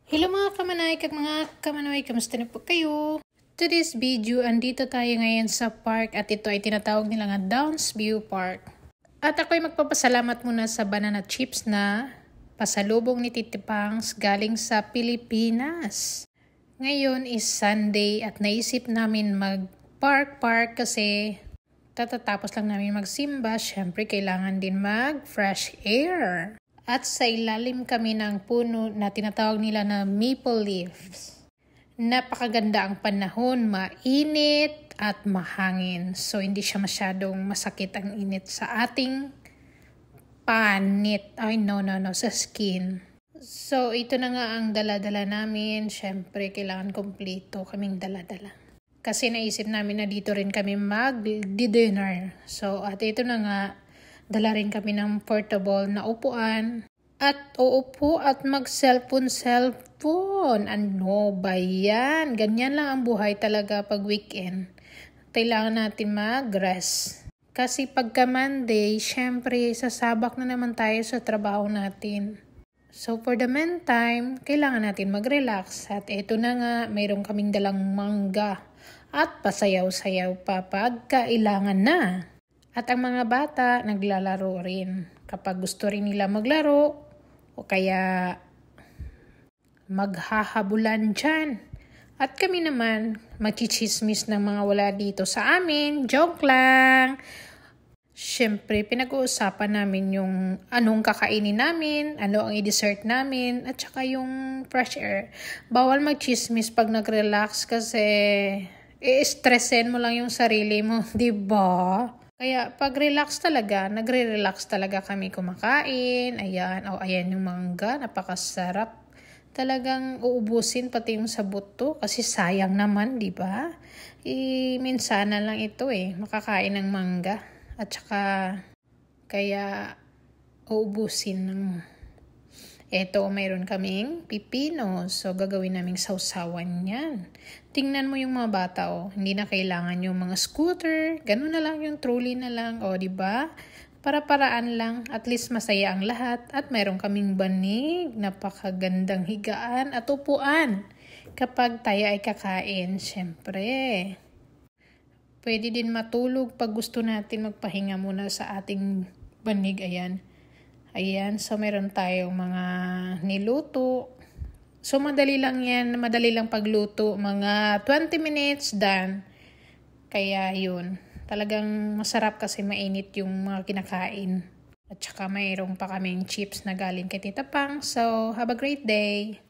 Hello mga kamanay kag mga kamanoy, kamusta na po kayo? Today's video, andito tayo ngayon sa park at ito ay tinatawag nila nga Downs View Park. At ako'y magpapasalamat muna sa banana chips na pasalubong ni Titi Pangs galing sa Pilipinas. Ngayon is Sunday at naisip namin mag-park kasi tatatapos lang namin magsimba. Syempre kailangan din mag-fresh air. At sa ilalim kami ng puno na tinatawag nila na maple leaves. Napakaganda ang panahon, mainit at mahangin. So hindi siya masyadong masakit ang init sa ating panit. Ay no, sa skin. So ito na nga ang dala-dala namin. Syempre kailangan kompleto kaming dala-dala. Kasi naisip namin na dito rin kami mag-dinner. So at ito na nga. Dala rin kami ng portable na upuan. At uupo at mag-cellphone. Ano ba yan? Ganyan lang ang buhay talaga pag weekend. Kailangan natin mag-rest. Kasi pagka Monday, syempre sasabak na naman tayo sa trabaho natin. So for the meantime, kailangan natin mag-relax. At ito na nga, mayroon kaming dalang mangga. At pasayaw-sayaw pa pag kailangan na. At ang mga bata, naglalaro rin. Kapag gusto rin nila maglaro, o kaya maghahabulan dyan. At kami naman, magchichismis ng mga wala dito sa amin. Joke lang! Siyempre, pinag-uusapan namin yung anong kakainin namin, ano ang i-dessert namin, at saka yung fresh air. Bawal magchismis pag nag-relax kasi i-stressin mo lang yung sarili mo, diba? Kaya pag relax talaga, nagre-relax talaga kami kumakain. Ayan, ayan yung mangga, napakasarap. Talagang uubusin pati yung sa buto kasi sayang naman, di ba? Minsanan lang ito makakain ng mangga. At saka, kaya uubusin ng eto, mayroon kaming pipino. So, gagawin naming sausawan yan. Tingnan mo yung mga bata, hindi na kailangan yung mga scooter. Ganun na lang, yung trolley na lang. Diba? Para-paraan lang. At least masaya ang lahat. At mayroon kaming banig, napakagandang higaan at upuan. Kapag tayo ay kakain, syempre. Pwede din matulog pag gusto natin magpahinga muna sa ating banig. Ayan, so meron tayong mga niluto. So madali lang yan, madali lang pagluto. Mga 20 minutes done. Kaya yun, talagang masarap kasi mainit yung mga kinakain. At saka mayroon pa kaming chips na galing kay Tita Pang. So have a great day!